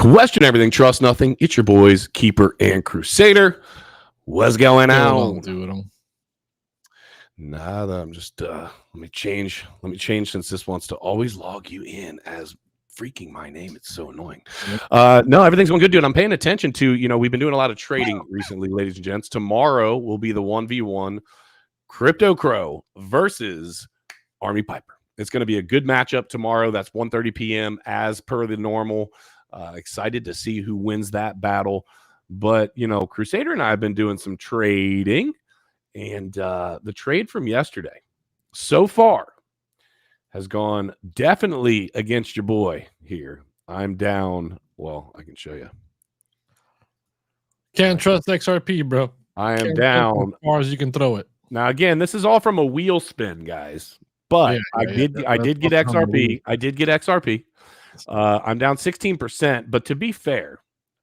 Question everything, trust nothing. It's your boys, Keeper and Crusader. What's going on? Nada. I'm just let me change since this wants to always log you in as freaking my name. It's so annoying. No, everything's going good, dude. I'm paying attention to, we've been doing a lot of trading recently, ladies and gents. Tomorrow will be the 1v1 Crypto Crow versus Army Piper. It's going to be a good matchup tomorrow. That's 1:30 p.m. as per the normal. Excited to see who wins that battle. But, Crusader and I have been doing some trading. And the trade from yesterday so far has gone definitely against your boy here. I'm down. Well, I can show you. Can't trust XRP, bro. I am down as far as you can throw it. Now, again, this is all from a wheel spin, guys. But I did get XRP. I did get XRP. I'm down 16%. But to be fair,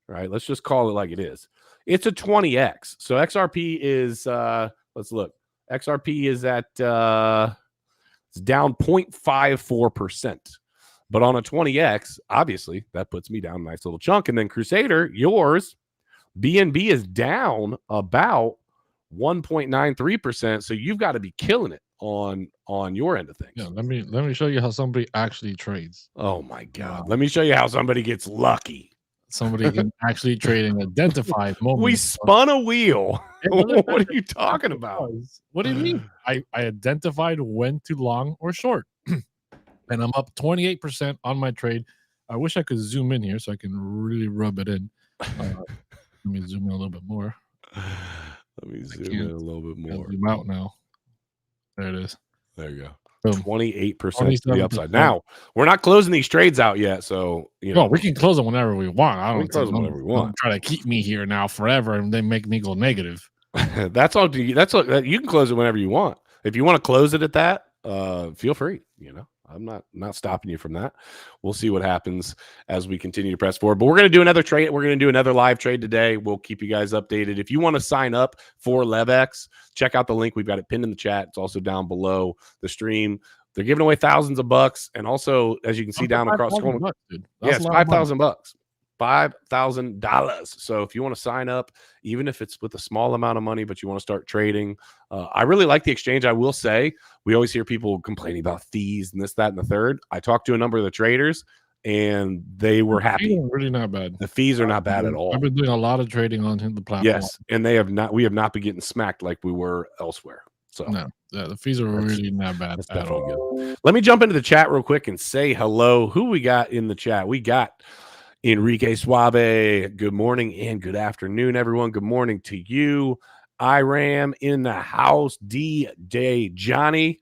right, let's just call it like it is. It's a 20x. So XRP is let's look. XRP is at it's down 0.54%. But on a 20x, obviously, that puts me down a nice little chunk. And then Crusader, yours, BNB is down about 1.93%. So you've got to be killing it on your end of things. Yeah, let me show you how somebody actually trades. Oh my God. Let me show you how somebody gets lucky. Somebody can actually trade and identify moments. We spun a wheel. What are you talking about? What do you mean? I identified when to long or short. And I'm up 28% on my trade. I wish I could zoom in here so I can really rub it in. Let me zoom in a little bit more. Let me zoom in a little bit more. Zoom out now. There it is. There you go. Boom. 28% to the upside. Now, we're not closing these trades out yet, so no, we can close them whenever we want. I don't close them whenever we want. Try to keep me here now forever and then make me go negative. That's all. That's all. You can close it whenever you want. If you want to close it at that, feel free. I'm not stopping you from that. We'll see what happens as we continue to press forward. But we're going to do another trade. We're going to do another live trade today. We'll keep you guys updated. If you want to sign up for LevX, check out the link. We've got it pinned in the chat. It's also down below the stream. They're giving away thousands of bucks. And also, as you can see down across the corner, yes, $5,000. $5,000. So if you want to sign up, even if it's with a small amount of money, but you want to start trading, I really like the exchange. I will say, we always hear people complaining about fees and this, that, and the third. I talked to a number of the traders, and they were happy. Really not bad. The fees are not bad at all. I've been doing a lot of trading on the platform. Yes, and we have not been getting smacked like we were elsewhere. So no, yeah, the fees are really not bad at all. Good. Let me jump into the chat real quick and say hello. Who we got in the chat? We got Enrique Suave. Good morning and good afternoon, everyone. Good morning to you. Iram in the house. D Johnny,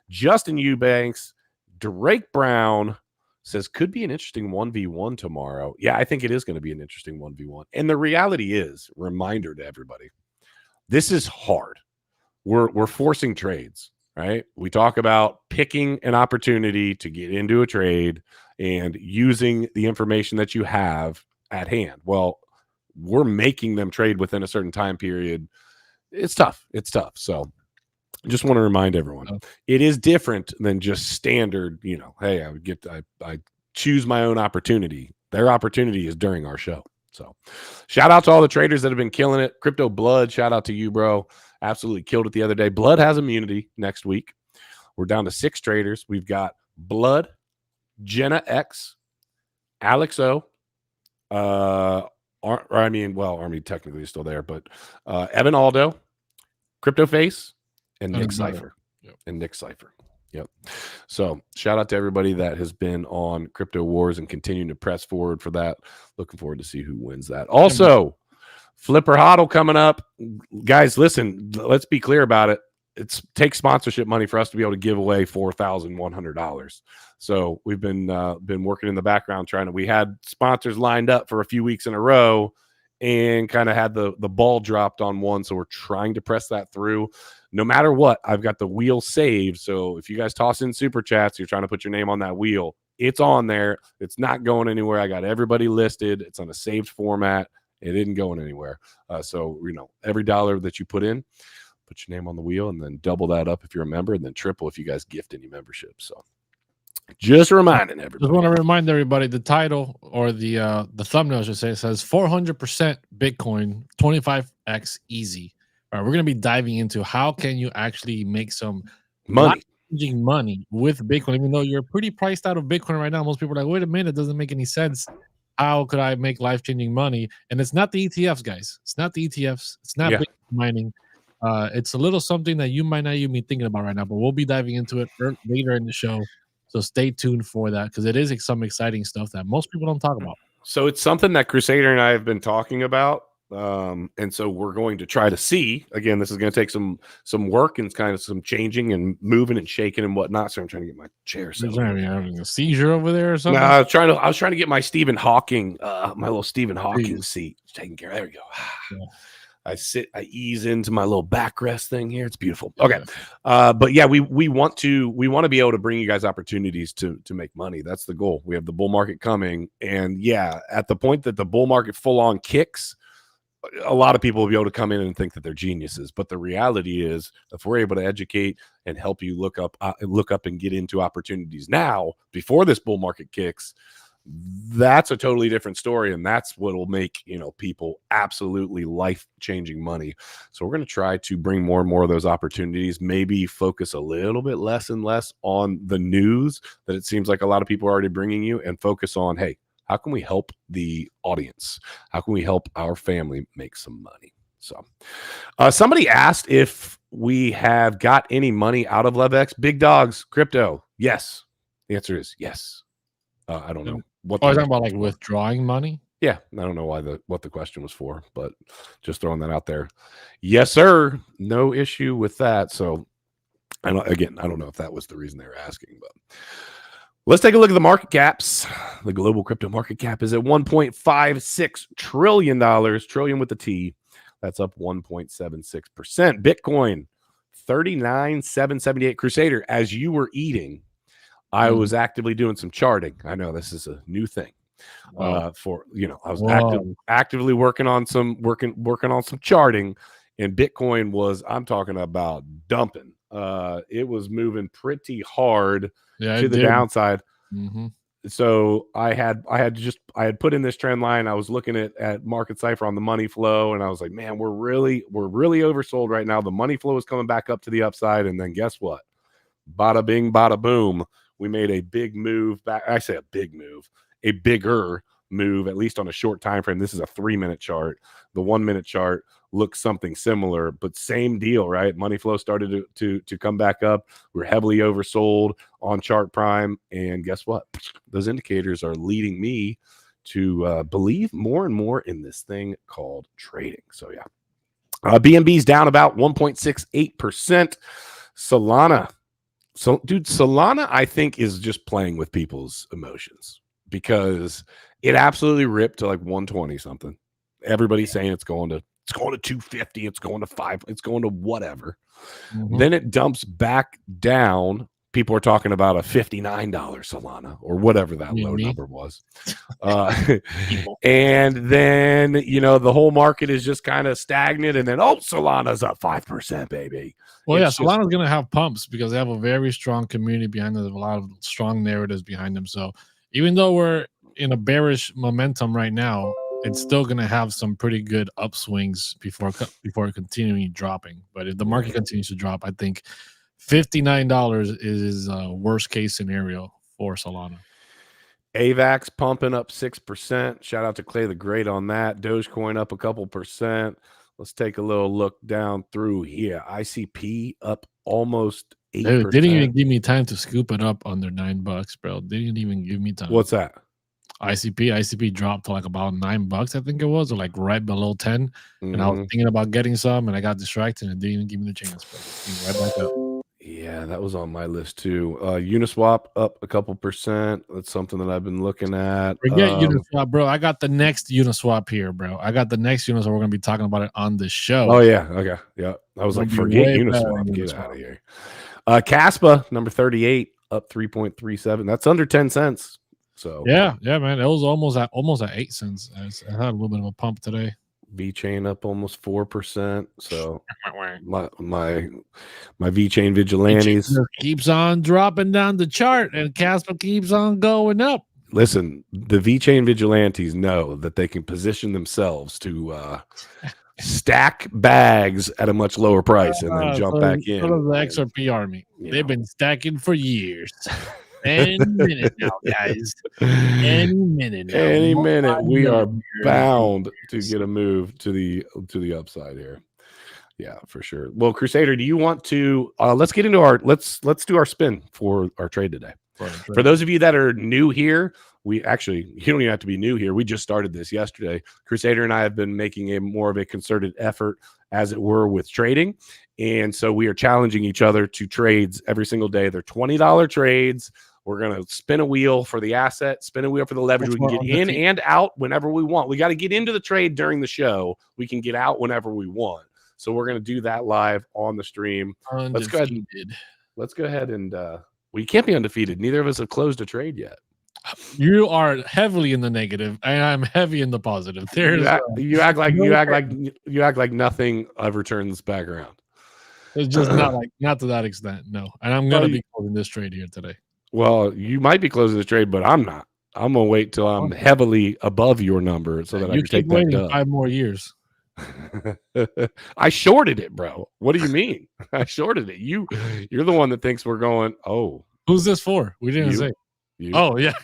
Justin Eubanks, Drake Brown says could be an interesting 1v1 tomorrow. Yeah, I think it is going to be an interesting 1v1. And the reality is, reminder to everybody, this is hard. We're forcing trades, right? We talk about picking an opportunity to get into a trade and using the information that you have at hand. Well, we're making them trade within a certain time period. It's tough. So I just want to remind everyone, it is different than just standard, hey, I choose my own opportunity. Their opportunity is during our show. So shout out to all the traders that have been killing it. Crypto Blood, shout out to you, bro. Absolutely killed it the other day. Blood has immunity next week. We're down to 6 traders. We've got Blood, Jenna X, Alex O, Army technically is still there, but Evan Aldo, Crypto Face, and Nick Cypher. Yep. So shout out to everybody that has been on Crypto Wars and continuing to press forward for that. Looking forward to see who wins that. Also, Flipper Hodl coming up. Guys, listen, let's be clear about it. It takes sponsorship money for us to be able to give away $4,100. So we've been working in the background we had sponsors lined up for a few weeks in a row and kind of had the ball dropped on one. So we're trying to press that through. No matter what, I've got the wheel saved. So if you guys toss in super chats, you're trying to put your name on that wheel, it's on there. It's not going anywhere. I got everybody listed. It's on a saved format. It isn't going anywhere. So, every dollar that you put in, put your name on the wheel and then double that up if you're a member and then triple if you guys gift any membership. So Just reminding everybody. Just want to remind everybody the title or the thumbnail, I should say, says 400% Bitcoin, 25x easy. All right, we're going to be diving into how can you actually make some Money. life-changing money with Bitcoin, even though you're pretty priced out of Bitcoin right now. Most people are like, wait a minute, it doesn't make any sense. How could I make life-changing money? And it's not the ETFs, guys. It's not the ETFs. It's not Bitcoin mining. It's a little something that you might not even be thinking about right now, but we'll be diving into it later in the show. So stay tuned for that because it is some exciting stuff that most people don't talk about. So it's something that Crusader and I have been talking about. And so we're going to try to see, again, this is going to take some work and kind of some changing and moving and shaking and whatnot. So I'm trying to get my chair set. Are you having a seizure over there or something? No, I was trying to get my Stephen Hawking, my little Stephen Hawking seat taken care of. There we go. Yeah. I ease into my little backrest thing here. It's beautiful. Okay. But yeah, we want to be able to bring you guys opportunities to make money. That's the goal. We have the bull market coming. And yeah, at the point that the bull market full on kicks, a lot of people will be able to come in and think that they're geniuses. But the reality is, if we're able to educate and help you look up and get into opportunities now before this bull market kicks, that's a totally different story, and that's what will make people absolutely life-changing money. So we're going to try to bring more and more of those opportunities, maybe focus a little bit less and less on the news that it seems like a lot of people are already bringing you, and focus on, hey, how can we help the audience? How can we help our family make some money? So somebody asked if we have got any money out of LevX. Big Dogs Crypto. Yes. The answer is yes. I don't know. What are you talking about, like withdrawing money? Yeah, I don't know what the question was for, but just throwing that out there. Yes, sir. No issue with that. So, I don't know if that was the reason they were asking, but let's take a look at the market caps. The global crypto market cap is at $1.56 trillion, trillion with the T. That's up 1.76%. Bitcoin, 39,778. Crusader, as you were eating, I was actively doing some charting. I know this is a new thing. I was actively working on some charting, and Bitcoin was, I'm talking about dumping. It was moving pretty hard to the downside. Mm-hmm. So I had put in this trend line. I was looking at Market Cipher on the money flow, and I was like, man, we're really oversold right now. The money flow is coming back up to the upside, and then guess what? Bada bing, bada boom. We made a big move back. I say a big move, a bigger move, at least on a short time frame. This is a 3-minute chart. The 1-minute chart looks something similar, but same deal, right? Money flow started to come back up. We're heavily oversold on ChartPrime, and guess what? Those indicators are leading me to believe more and more in this thing called trading. So yeah, BNB's down about 1.68%. Solana. So, dude, Solana, I think, is just playing with people's emotions because it absolutely ripped to like 120 something. Everybody's saying it's going to 250, it's going to 5, it's going to whatever. Mm-hmm. Then it dumps back down. People are talking about a $59 Solana or whatever that low number was. And then, the whole market is just kind of stagnant. And then, Solana's up 5%, baby. Well, Solana's going to have pumps because they have a very strong community behind them. There's a lot of strong narratives behind them. So even though we're in a bearish momentum right now, it's still going to have some pretty good upswings before continuing dropping. But if the market continues to drop, I think $59 is a worst case scenario for Solana. AVAX pumping up 6%. Shout out to Clay the Great on that. Dogecoin up a couple percent. Let's take a little look down through here. ICP up almost 8%. Dude, didn't even give me time to scoop it up under $9, bro. Didn't even give me time. What's that? ICP dropped to like about $9, I think it was, or like right below 10. Mm-hmm. And I was thinking about getting some, and I got distracted and didn't even give me the chance, bro. Right back up. Yeah, that was on my list too. Uniswap up a couple percent. That's something that I've been looking at. Forget Uniswap, bro. I got the next Uniswap here, bro. I got the next Uniswap. We're going to be talking about it on the show. Oh, yeah. Okay. Yeah. I was like, forget Uniswap. Get out of here. Caspa, number 38, up 3.37. That's under 10 cents. So yeah, man. It was almost at 8 cents. I had a little bit of a pump today. VeChain up almost 4%. So my VeChain vigilantes just keeps on dropping down the chart, and Casper keeps on going up. listen. The VeChain vigilantes know that they can position themselves to stack bags at a much lower price and then jump back in. Sort of the XRP army. They've been stacking for years. Any minute now, guys. Any minute now. Any minute we are bound to get a move to the upside here. Yeah, for sure. Well, Crusader, do you want to let's get into let's do our spin for our trade today. For those of you that are new here, you don't even have to be new here. We just started this yesterday. Crusader and I have been making more of a concerted effort, as it were, with trading. And so we are challenging each other to trades every single day. They're $20 trades. We're going to spin a wheel for the asset, spin a wheel for the leverage. We can get in and out whenever we want. We got to get into the trade during the show. We can get out whenever we want. So we're going to do that live on the stream. Let's go ahead and we can't be undefeated. Neither of us have closed a trade yet. You are heavily in the negative, and I'm heavy in the positive. You act like nothing ever turns back around. It's just not to that extent, no. And I'm gonna be closing this trade here today. Well, you might be closing the trade, but I'm not. I'm gonna wait till I'm heavily above your number so that I can take that dub. 5 more years. I shorted it, bro. What do you mean? I shorted it. You're the one that thinks we're going. Oh, who's this for? We didn't say. You. Oh yeah,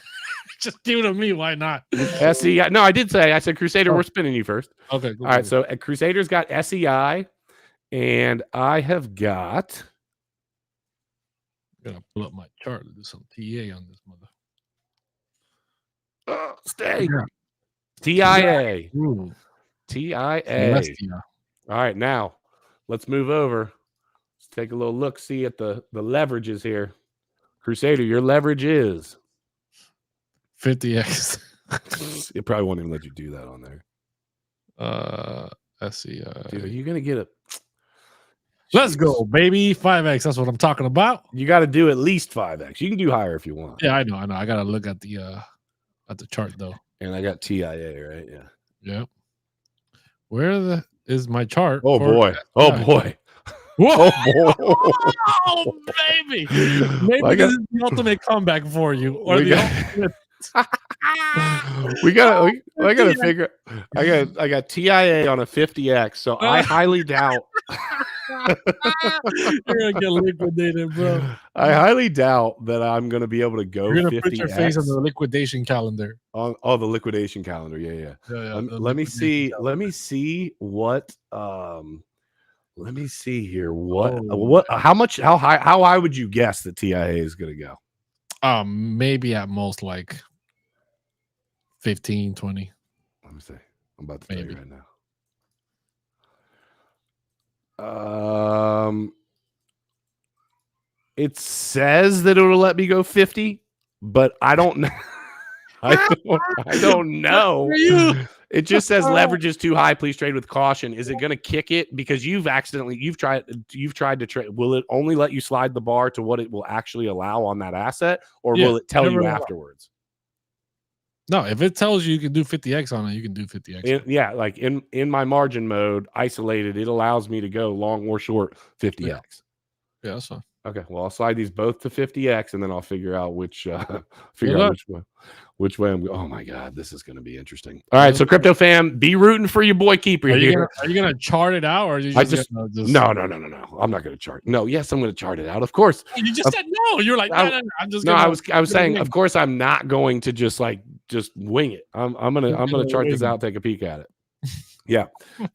just give it to me. Why not? SEI. No, I did say. I said Crusader. We're spinning you first. Okay. All right. So Crusader's got SEI, and I have got. I'm gonna pull up my chart to do some TA on this mother. Stay. TIA. Ooh. TIA. All right, now let's move over. Let's take a little look, see at the leverages here. Crusader, your leverage is 50x. It probably won't even let you do that on there. SEI. Dude, are you gonna get it? Let's go, baby. 5x. That's what I'm talking about. You got to do at least 5x. You can do higher if you want. Yeah, I know. I gotta look at the chart though. And I got TIA, right? Yeah. Yep. Where is my chart? Oh boy. Oh boy. Whoa. Oh baby. Maybe this is the ultimate comeback for you. Or I gotta figure. I got TIA on a 50x, so I highly doubt. You're gonna get liquidated, bro. I highly doubt that I'm gonna be able to go. You're gonna put your face on the liquidation calendar. The liquidation calendar. Yeah. Let me see. Let me see what. Let me see here. What? How much? How high? How high would you guess that TIA is gonna go? Maybe at most like 15, 20. Let me see. I'm about to tell you right now. It says that it'll let me go 50, but I don't know. I don't know. It just says leverage is too high. Please trade with caution. Is it going to kick it because you've tried to trade? Will it only let you slide the bar to what it will actually allow on that asset, or will it tell you afterwards? No, if it tells you can do 50x on it, you can do 50x. Like in my margin mode, isolated, it allows me to go long or short 50x. Yeah, that's fine. Okay, well, I'll slide these both to 50x, and then I'll figure out which way I'm going. Oh my God, this is going to be interesting. All right, so crypto fam, be rooting for your boy Keeper here. Are you gonna chart it out, or are you just no? I'm not gonna chart. No, yes, I'm gonna chart it out. Of course. You just said no. You're like, no. I'm just. No, I was saying, of course, I'm not going to just wing it. I'm gonna chart this out, take a peek at it. Yeah,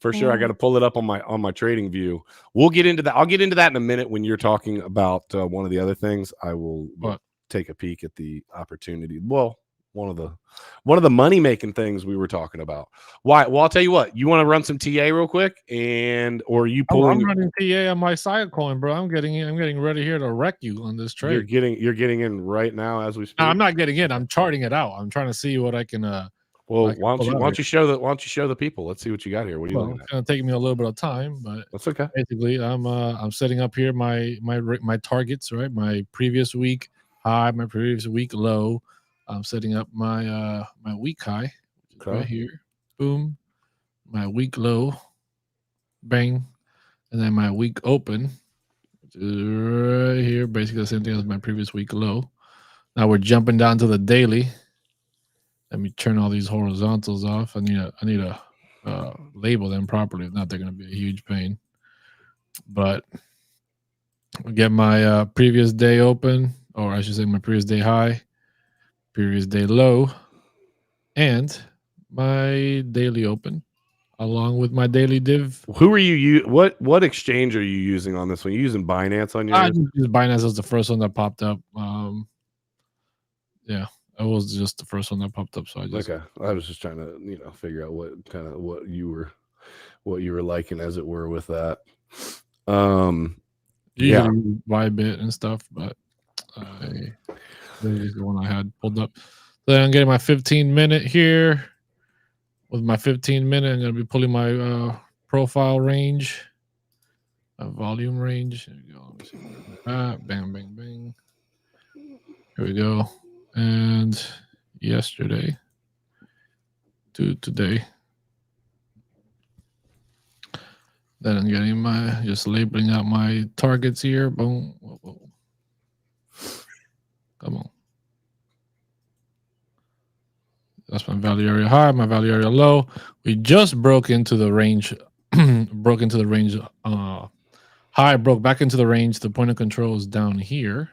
for sure. I got to pull it up on my trading view. We'll get into that. I'll get into that in a minute when you're talking about one of the other things. I will take a peek at the opportunity. Well, one of the money making things we were talking about. Why? Well, I'll tell you what. You want to run some TA real quick, or you pulling? I'm running TA on my side coin, bro. I'm getting ready here to wreck you on this trade. You're getting in right now as we speak. No, I'm not getting in. I'm charting it out. I'm trying to see what I can. Well, why don't you show the people? Let's see what you got here. What are you looking at? It's gonna take me a little bit of time, but that's okay. Basically, I'm setting up here my targets, right? My previous week high, my previous week low. I'm setting up my week high right here. Boom. my week low, bang, and then my week open, which is right here, basically the same thing as my previous week low. Now we're jumping down to the daily. Let me turn all these horizontals off. I need to label them properly. If not, they're going to be a huge pain. But I'll get my previous day open, or I should say my previous day high, previous day low, and my daily open, along with my daily div. Who are you? What exchange are you using on this one? You using Binance on I yours? just used Binance as the first one that popped up. Yeah, it was just the first one that popped up. So I just Okay. I was just trying to figure out what you were liking, as it were, with that. usually use Bybit and stuff, but this is the one I had pulled up. So then I'm getting my 15-minute here. With my 15-minute, I'm going to be pulling my profile range, volume range. There we go. Let me see. Bang, bang, bang. Here we go. And yesterday to today. Then I'm getting just labeling out my targets here. Boom. Whoa, whoa. Come on. That's my value area high, my value area low. We just broke into the range, high, broke back into the range. The point of control is down here.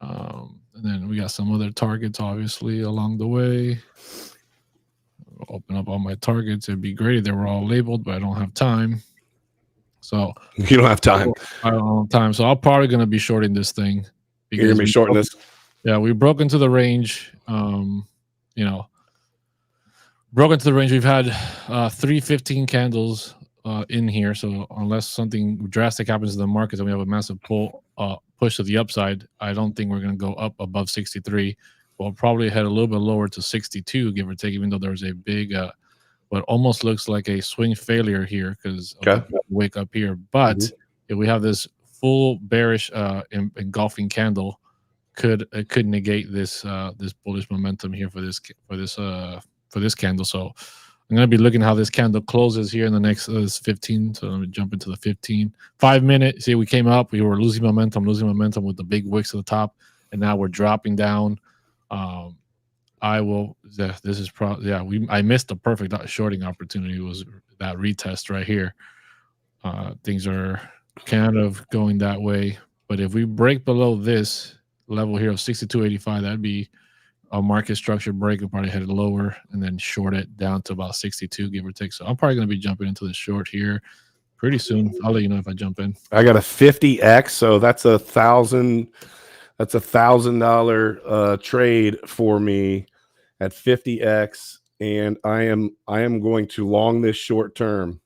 And then we got some other targets, obviously, along the way. I'll open up all my targets. It'd be great if they were all labeled, but I don't have time. So you don't have time. I don't have time. So I'm probably going to be shorting this thing. You're going to be shorting this? Yeah, we broke into the range. Broke into the range. We've had 315 candles in here. So unless something drastic happens to the markets and we have a massive push to the upside, I don't think we're going to go up above 63. We'll probably head a little bit lower to 62, give or take, even though there's a big, what almost looks like a swing failure here because of the wake up here. But if we have this full bearish engulfing candle, could negate this bullish momentum here for this candle. So I'm going to be looking how this candle closes here in the next 15. So let me jump into the 15. 5 minute. See, we came up. We were losing momentum with the big wicks at the top, and now we're dropping down. I missed the perfect shorting opportunity. Was that retest right here. Things are kind of going that way. But if we break below this level here of 62.85, that'd be a market structure break. We'll probably head it lower and then short it down to about 62, give or take. So I'm probably going to be jumping into the short here pretty soon. I'll let you know if I jump in. I got a 50x, so that's $1,000 trade for me at 50x, and I am going to long this short term.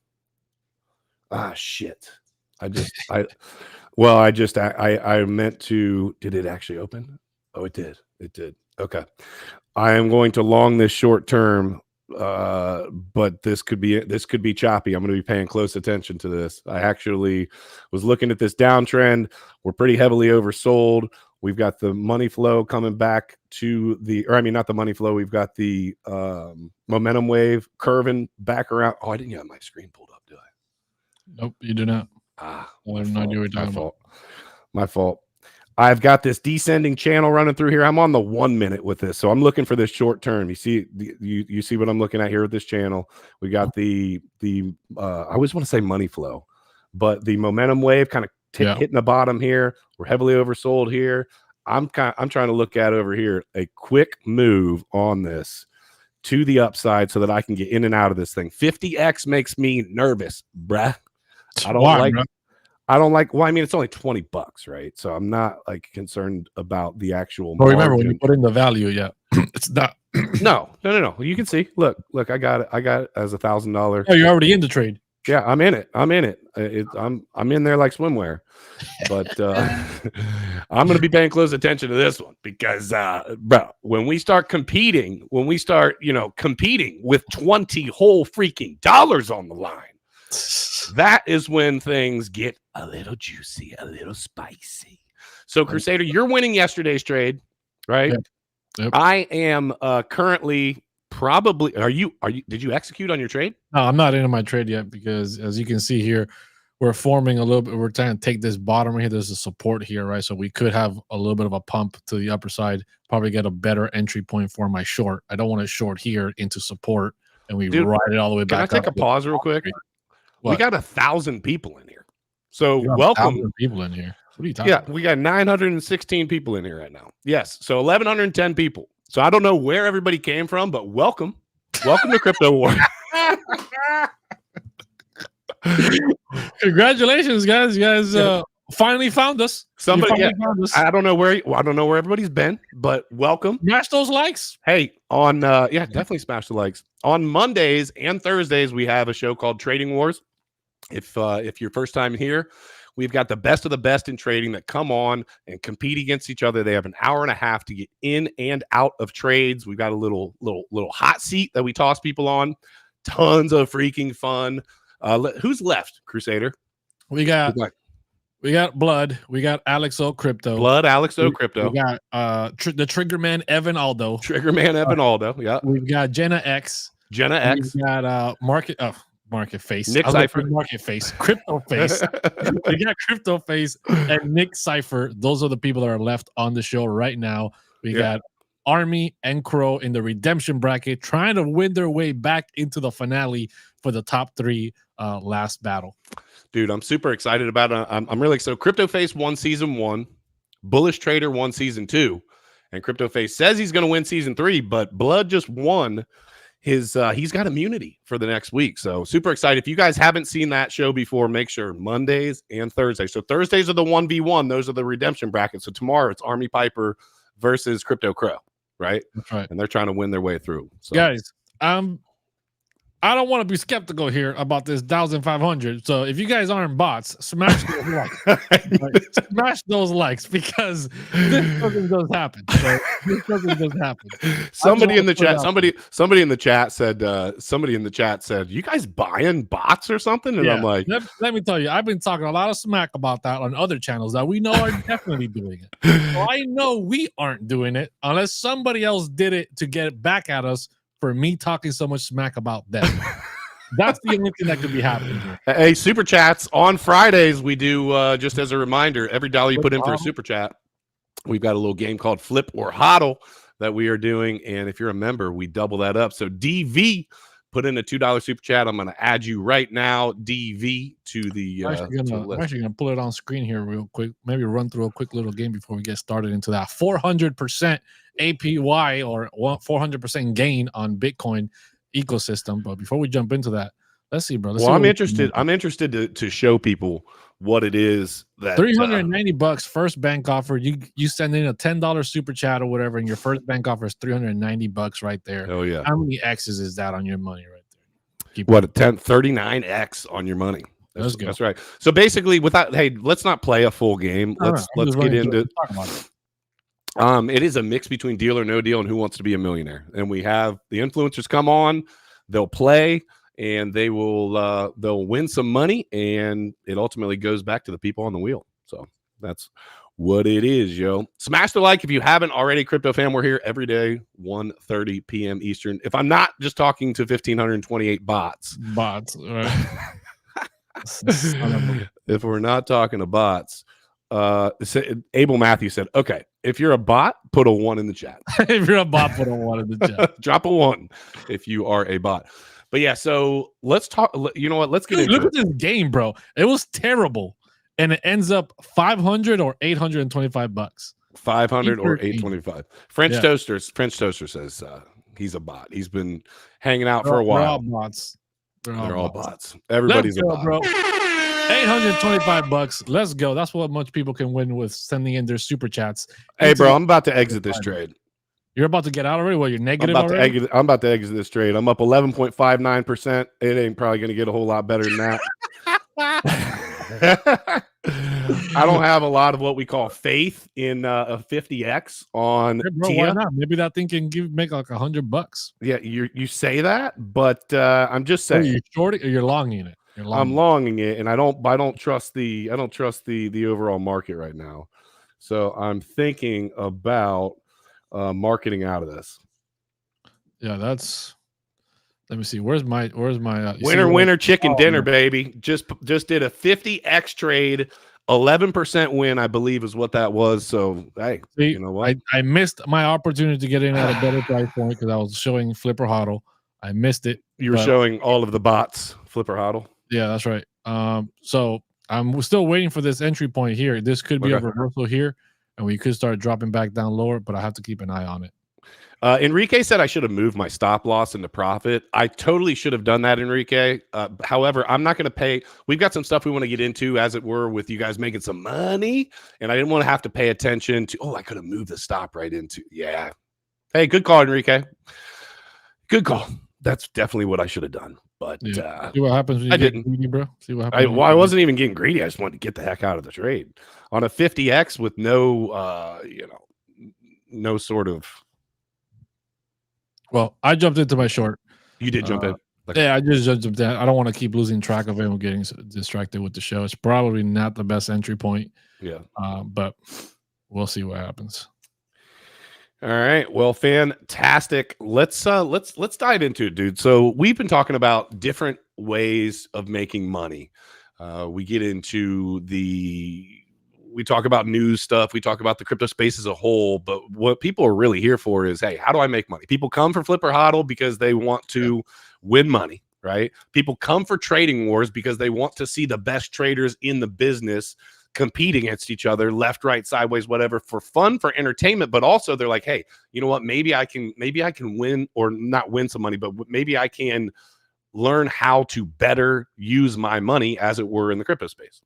Ah, shit. I meant to. Did it actually open? Oh, it did. It did. Okay. I am going to long this short term, but this could be choppy. I'm going to be paying close attention to this. I actually was looking at this downtrend. We're pretty heavily oversold. We've got the money flow coming back to not the money flow. We've got the momentum wave curving back around. Oh, I didn't have my screen pulled up, do I? Nope, you do not. I have no idea what you're talking about. My fault. I've got this descending channel running through here. I'm on the 1 minute with this, so I'm looking for this short term. You see, you see what I'm looking at here with this channel. We got the I always want to say money flow, but the momentum wave kind of hitting the bottom here. We're heavily oversold here. I'm trying to look at over here a quick move on this to the upside so that I can get in and out of this thing. 50x makes me nervous, bruh. I don't like. Well, I mean, it's only $20, right? So I'm not like concerned about the actual. Well, remember when you put in the value, it's not. No. You can see. Look. I got it. I got it as $1,000. Oh, you're already in the trade. Yeah, I'm in it. I'm in there like swimwear. But I'm going to be paying close attention to this one because, bro, when we start competing with 20 whole freaking dollars on the line, that is when things get a little juicy, a little spicy. So, Crusader, you're winning yesterday's trade, right? Yep. I am currently probably are you did you execute on your trade? No, I'm not into my trade yet because, as you can see here, we're forming a little bit. We're trying to take this bottom right here. There's a support here, right? So we could have a little bit of a pump to the upper side. Probably get a better entry point for my short. I don't want to short here into support and we ride it all the way back up. Can I take a pause real quick? What? We got 1,000 people in here. So You have welcome 1,000 people in here. What are you talking about? We got 916 people in here right now. Yes. So 1,110 people. So I don't know where everybody came from, but welcome. Welcome to Crypto War. Congratulations, guys. You guys finally found us. Somebody found us. I don't know where everybody's been, but welcome. Smash those likes. Hey, on definitely smash the likes. On Mondays and Thursdays, we have a show called Trading Wars. If you're first time here, we've got the best of the best in trading that come on and compete against each other. They have an hour and a half to get in and out of trades. We've got a little hot seat that we toss people on. Tons of freaking fun. Who's left, Crusader? We got Blood. We got Alex O Crypto. Blood, Alex O Crypto. We got the Triggerman Evan Aldo. Triggerman Evan Aldo. Yeah. We've got Jenna X. Jenna X. We got Market Face. Nick Cypher. Market Face. Crypto Face. We got Crypto Face and Nick Cypher. Those are the people that are left on the show right now. We got Army and Crow in the redemption bracket, trying to win their way back into the finale for the top 3 last battle. Dude, I'm super excited about it. I'm really excited. Crypto Face won season 1. Bullish Trader won season 2. And Crypto Face says he's going to win season 3, but Blood just won his he's got immunity for the next week. So super excited. If you guys haven't seen that show before, make sure Mondays and Thursdays. So Thursdays are the 1v1. Those are the redemption brackets. So tomorrow it's Army Piper versus Crypto Crow, right? That's right. And they're trying to win their way through. So. Guys, I don't want to be skeptical here about this 1,500. So if you guys aren't bots, smash those likes. Smash those likes because this doesn't just happen. So this doesn't just happen. Somebody in the chat said, "You guys buying bots or something?" And I'm like, let me tell you, I've been talking a lot of smack about that on other channels that we know are definitely doing it. So I know we aren't doing it unless somebody else did it to get it back at us for me talking so much smack about them. That's the only thing that could be happening here. Hey, super chats on Fridays. We do just as a reminder, every dollar you put in for a super chat, we've got a little game called Flip or Hodl that we are doing. And if you're a member, we double that up. So DV, put in a $2 super chat. I'm going to add you right now, DV, to the I'm actually going to pull it on screen here real quick. Maybe run through a quick little game before we get started into that 400% APY or 400% gain on Bitcoin ecosystem. But before we jump into that, let's see, bro. I'm interested to show people what it is that $390 first bank offer. You send in a $10 super chat or whatever, and your first bank offer is $390 right there. Oh yeah. How many X's is that on your money right there? What a 39x on your money. Let's go. That's right. So basically, let's not play a full game. Let's get into it. Talk about it. It is a mix between Deal or No Deal and Who Wants to Be a Millionaire. And we have the influencers come on, they'll play, and they'll win some money, and it ultimately goes back to the people on the wheel. So that's what it is, yo. Smash the like if you haven't already, Crypto Fam. We're here every day, 1:30 p.m. Eastern. If I'm not just talking to 1,528 bots. Right. If we're not talking to bots, Abel Matthew said, okay, if you're a bot, put a 1 in the chat. If you're a bot, put a 1 in the chat. Drop a 1 if you are a bot. But yeah, so let's talk. You know what? Let's get into Look at this game, bro. It was terrible. And it ends up $500 or $825. 500 or 825. French Toaster says he's a bot. He's been hanging out for a while. They're all bots. They're all bots. Everybody's a bot. Bro. $825. Let's go. That's what much people can win with sending in their super chats. Hey, bro, I'm about to exit this trade. You're about to get out already? Well, you're negative already? I'm about to exit this trade. I'm up 11.59%. It ain't probably going to get a whole lot better than that. I don't have a lot of what we call faith in a 50x on TIA. Why not? Maybe that thing can make like $100. Yeah, you say that, but I'm just saying. Are you shorting or you're longing it? I'm longing it, and I don't trust the overall market right now. So I'm thinking about marketing out of this. Yeah, that's. Let me see. Where's my winner chicken dinner, baby. Just did a 50x trade, 11% win, I believe is what that was. So hey, see, you know what? I missed my opportunity to get in at a better price point because I was showing Flipper Hodl. I missed it. You were showing all of the bots, Flipper Hodl. Yeah, that's right. So I'm still waiting for this entry point here. This could be a reversal here, and we could start dropping back down lower, but I have to keep an eye on it. Enrique said I should have moved my stop loss into profit. I totally should have done that, Enrique. However, I'm not going to pay. We've got some stuff we want to get into, as it were, with you guys making some money, and I didn't want to have to pay attention to, I could have moved the stop right into. Yeah. Hey, good call, Enrique. Good call. That's definitely what I should have done. But see what happens when you get greedy, bro. See what happens. I wasn't even getting greedy. I just wanted to get the heck out of the trade on a 50x with no, no sort of. Well, I jumped into my short. You did jump in. Okay. Yeah, I just jumped in. I don't want to keep losing track of it and getting distracted with the show. It's probably not the best entry point. Yeah. But we'll see what happens. All right. Well, fantastic. Let's dive into it, dude. So we've been talking about different ways of making money. We get into we talk about news stuff. We talk about the crypto space as a whole, but what people are really here for is, hey, how do I make money? People come for Flipper Hodl because they want to win money, right? People come for trading wars because they want to see the best traders in the business compete against each other, left, right, sideways, whatever, for fun, for entertainment. But also they're like, hey, you know what? Maybe I can win, or not win some money, but maybe I can learn how to better use my money, as it were, in the crypto space.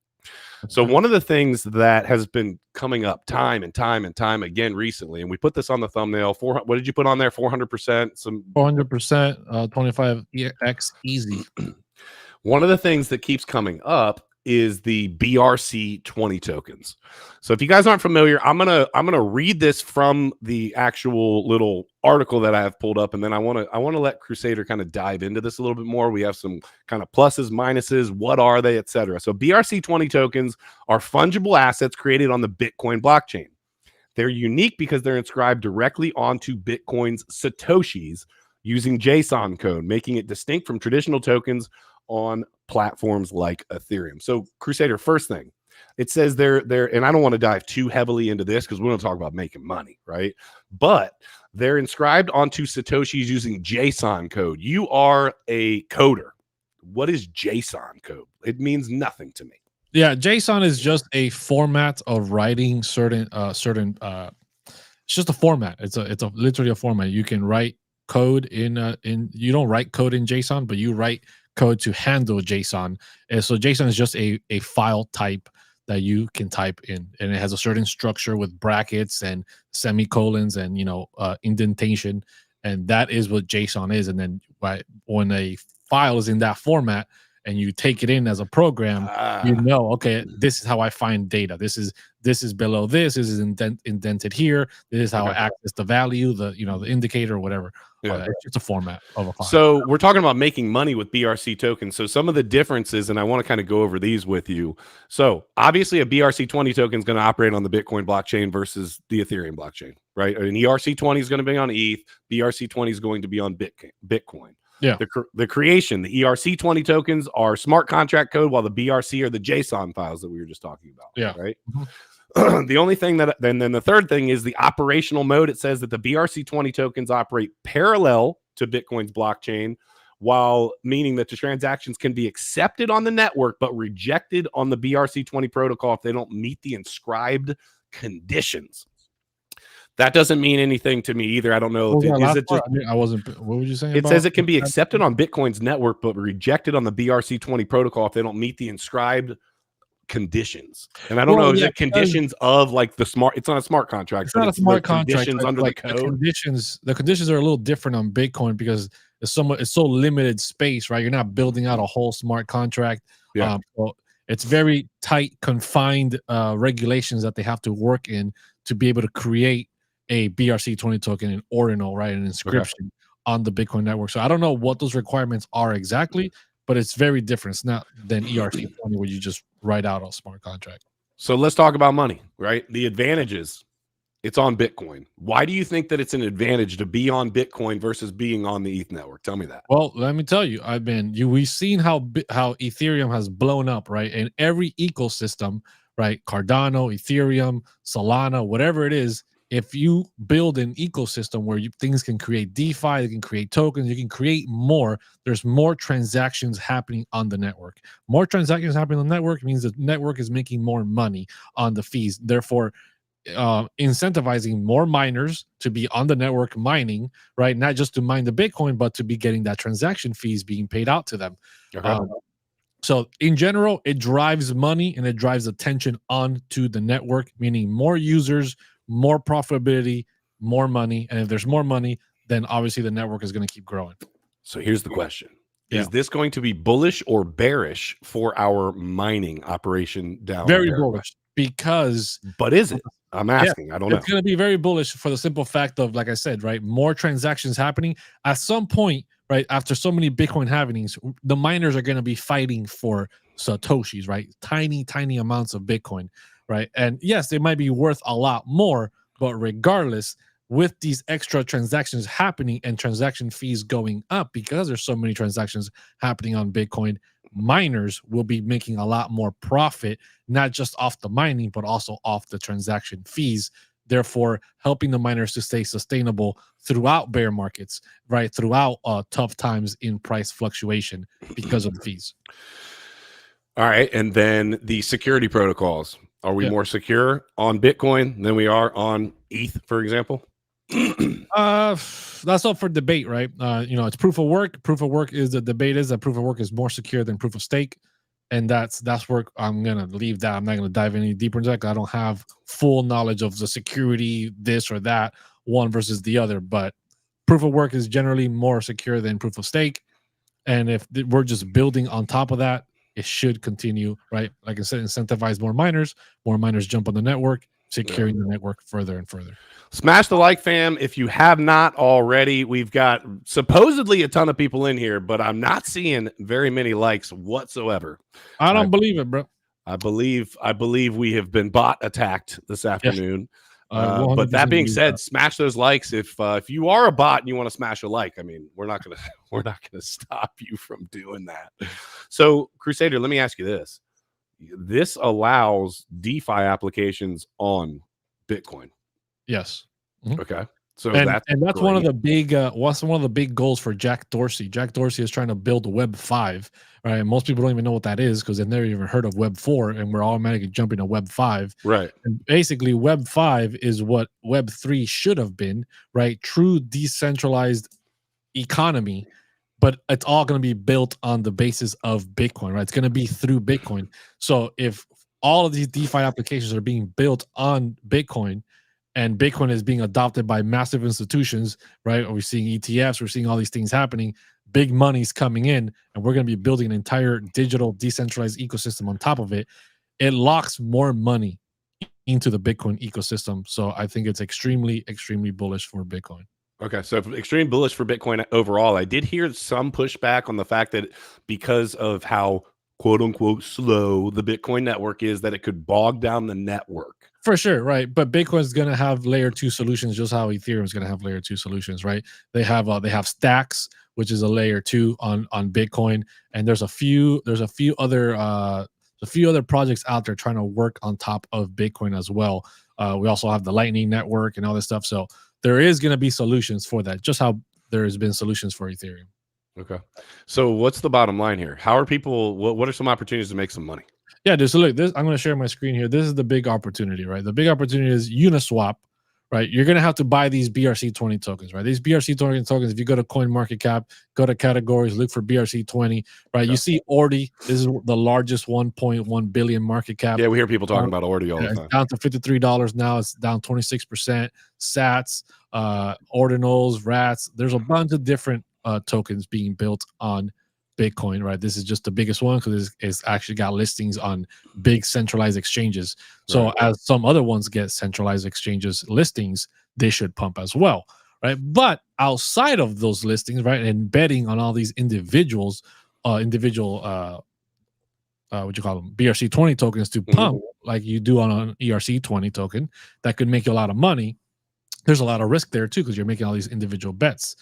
So one of the things that has been coming up time and time again recently, and we put this on the thumbnail, what did you put on there? 400%? Some 400%, 25x easy. One of the things that keeps coming up is the BRC20 tokens. So if you guys aren't familiar, I'm gonna read this from the actual little article that I have pulled up, and then I want to let Crusader kind of dive into this a little bit more. We have some kind of pluses, minuses, what are they, etc. So BRC20 tokens are fungible assets created on the Bitcoin blockchain. They're unique because they're inscribed directly onto Bitcoin's satoshis using JSON code, making it distinct from traditional tokens on platforms like Ethereum. So Crusader, first thing, it says they're, and I don't want to dive too heavily into this because we don't talk about making money, right? But they're inscribed onto satoshis using JSON code. You are a coder. What is JSON code? It means nothing to me. Yeah, JSON is just a format of writing certain it's just a format. It's literally a format. You can write code in you don't write code in JSON, but you write code to handle JSON. And so JSON is just a file type that you can type in, and it has a certain structure with brackets and semicolons and indentation, and that is what JSON is. And then when a file is in that format and you take it in as a program, okay, this is how I find data. This is below this. This is indented here. This is how I access the value, the indicator or whatever. Yeah. It's just a format of a file. So we're talking about making money with BRC tokens. So some of the differences, and I want to kind of go over these with you. So obviously a BRC20 token is going to operate on the Bitcoin blockchain versus the Ethereum blockchain, right? An ERC20 is going to be on ETH. BRC20 is going to be on Bitcoin. Yeah. The creation, the ERC20 tokens are smart contract code, while the BRC are the JSON files that we were just talking about. Yeah. Right. Mm-hmm. The only thing then the third thing is the operational mode. It says that the BRC20 tokens operate parallel to Bitcoin's blockchain, while meaning that the transactions can be accepted on the network but rejected on the BRC20 protocol if they don't meet the inscribed conditions. That doesn't mean anything to me either. I don't know. I wasn't. What would you say? It says it can be accepted on Bitcoin's network but rejected on the BRC20 protocol if they don't meet the inscribed conditions. And I don't know, is it conditions of like the smart? It's not a smart contract. It's not a smart contract. Conditions under the code. The conditions are a little different on Bitcoin because it's so limited space, right? You're not building out a whole smart contract. Yeah. So it's very tight, confined regulations that they have to work in to be able to create a BRC20 token in ordinal, right? An inscription on the Bitcoin network. So I don't know what those requirements are exactly, but it's very different. It's not than ERC20 where you just write out a smart contract. So let's talk about money, right? The advantages It's on Bitcoin. Why do you think that it's an advantage to be on Bitcoin versus being on the ETH network? Tell me that. Well, let me tell you, we've seen how Ethereum has blown up, right? In every ecosystem, right? Cardano, Ethereum, Solana, whatever it is. If you build an ecosystem where things can create DeFi, you can create tokens, you can create more. There's more transactions happening on the network. More transactions happening on the network means the network is making more money on the fees. Therefore, incentivizing more miners to be on the network mining, right? Not just to mine the Bitcoin, but to be getting that transaction fees being paid out to them. Okay. So in general, it drives money and it drives attention onto the network, meaning more users, more profitability, more money. And if there's more money, then obviously the network is going to keep growing. So here's the question. Yeah. Is this going to be bullish or bearish for our mining operation down Very there? bullish because But is it? I'm asking. I don't know. It's going to be very bullish for the simple fact of, like I said, right, more transactions happening. At some point, right, after so many Bitcoin halvings, the miners are going to be fighting for Satoshis, right? Tiny, tiny amounts of Bitcoin, right? And yes, they might be worth a lot more, but regardless, with these extra transactions happening and transaction fees going up because there's so many transactions happening on Bitcoin, miners will be making a lot more profit, not just off the mining, but also off the transaction fees, therefore helping the miners to stay sustainable throughout bear markets, right? Throughout tough times in price fluctuation because of the fees. All right. And then the security protocols. Are we more secure on Bitcoin than we are on ETH, for example? That's up for debate, right? It's proof of work. Proof of work is the debate is that proof of work is more secure than proof of stake. And that's where I'm gonna leave that. I'm not gonna dive any deeper into that because I don't have full knowledge of the security, this or that, one versus the other. But proof of work is generally more secure than proof of stake. And if we're just building on top of that, it should continue, right? Like I said, incentivize more miners jump on the network, securing the network further and further. Smash the like, fam. If you have not already, we've got supposedly a ton of people in here, but I'm not seeing very many likes whatsoever. I don't believe it, bro. I believe we have been bot attacked this afternoon. But that being said, smash those likes. If you are a bot and you want to smash a like, I mean, we're not gonna stop you from doing that. So, Crusader, let me ask you this: this allows DeFi applications on Bitcoin. Yes. Okay. So that's great. one of the big one of the big goals for Jack Dorsey. Jack Dorsey is trying to build Web 5, right? And most people don't even know what that is because they've never even heard of Web 4, and we're automatically jumping to Web 5. Right. And basically, Web 5 is what Web 3 should have been, right? True decentralized economy, but it's all going to be built on the basis of Bitcoin, right? It's going to be through Bitcoin. So if all of these DeFi applications are being built on Bitcoin, and Bitcoin is being adopted by massive institutions, right? We're seeing ETFs, we're seeing all these things happening. Big money's coming in, and we're going to be building an entire digital decentralized ecosystem on top of it. It locks more money into the Bitcoin ecosystem. So I think it's extremely, extremely bullish for Bitcoin. Okay, so extreme bullish for Bitcoin overall. I did hear some pushback on the fact that because of how quote unquote slow the Bitcoin network is, that it could bog down the network. For sure, right? But Bitcoin is going to have layer 2 solutions, just how Ethereum is going to have layer 2 solutions, right? They have stacks, which is a layer 2 on Bitcoin, and there's a few other projects out there trying to work on top of Bitcoin as well. We also have the Lightning Network and all this stuff. So there is going to be solutions for that, just how there has been solutions for Ethereum. Okay. So what's the bottom line here? How are people? What are some opportunities to make some money? Yeah, dude. So look, I'm going to share my screen here. This is the big opportunity, right? The big opportunity is Uniswap, right? You're going to have to buy these BRC20 tokens, right? These BRC20 tokens, if you go to CoinMarketCap, go to categories, look for BRC20, right? Okay. You see Ordi. This is the largest 1.1 billion market cap. Yeah, we hear people talking about Ordi all the time. It's down to $53 now. It's down 26%. Sats, Ordinals, Rats. There's a bunch of different tokens being built on Bitcoin, right? This is just the biggest one because it's actually got listings on big centralized exchanges. So right. As some other ones get centralized exchanges listings, they should pump as well, right? But outside of those listings, right, and betting on all these individual what you call them, BRC20 tokens to pump like you do on an ERC20 token that could make you a lot of money. There's a lot of risk there too because you're making all these individual bets.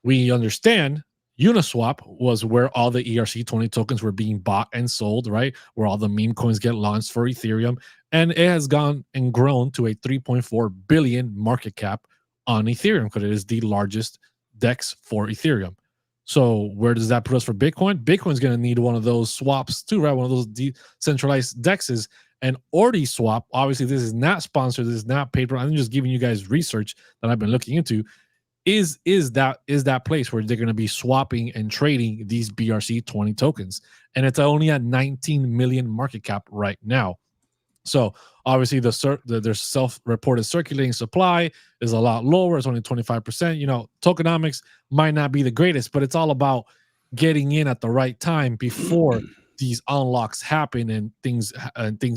We understand Uniswap was where all the ERC20 tokens were being bought and sold, right? Where all the meme coins get launched for Ethereum. And it has gone and grown to a 3.4 billion market cap on Ethereum because it is the largest DEX for Ethereum. So where does that put us for Bitcoin? Bitcoin's going to need one of those swaps too, right? One of those decentralized DEXs. And OrdiSwap, obviously this is not sponsored, this is not paid for. I'm just giving you guys research that I've been looking into. Is that place where they're going to be swapping and trading these BRC20 tokens, and it's only at 19 million market cap right now. So obviously their self-reported circulating supply is a lot lower. It's only 25%. You know, tokenomics might not be the greatest, but it's all about getting in at the right time before these unlocks happen and things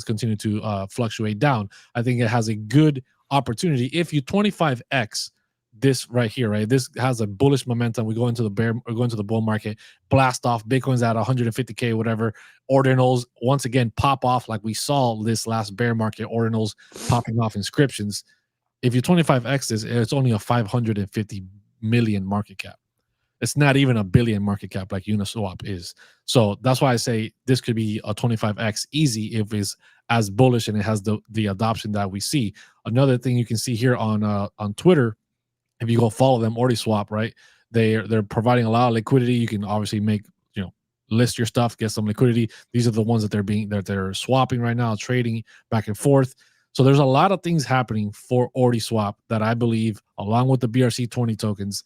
continue to fluctuate down. I think it has a good opportunity if you 25x this right here, right? This has a bullish momentum. We go into the bull market, blast off. Bitcoin's at 150K, whatever. Ordinals once again pop off like we saw this last bear market. Ordinals popping off inscriptions. If you 25x this, it's only a 550 million market cap. It's not even a billion market cap like Uniswap is. So that's why I say this could be a 25x easy if it's as bullish and it has the adoption that we see. Another thing you can see here on Twitter, if you go follow them, OrdiSwap, right? They're providing a lot of liquidity. You can obviously list your stuff, get some liquidity. These are the ones that they're swapping right now, trading back and forth. So there's a lot of things happening for OrdiSwap that I believe, along with the BRC20 tokens,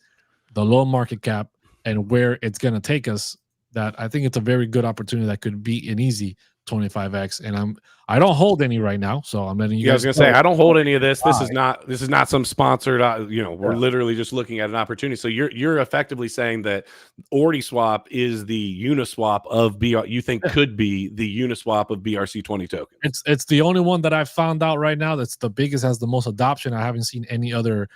the low market cap, and where it's going to take us, that I think it's a very good opportunity that could be an easy 25x. And I don't hold any right now, so I'm letting you guys. I was gonna say I don't hold any of this. This is not some sponsored. We're literally just looking at an opportunity. So you're effectively saying that OrdiSwap is the Uniswap of BR. You think could be the Uniswap of BRC20 token. It's the only one that I've found out right now that's the biggest, has the most adoption. I haven't seen any other.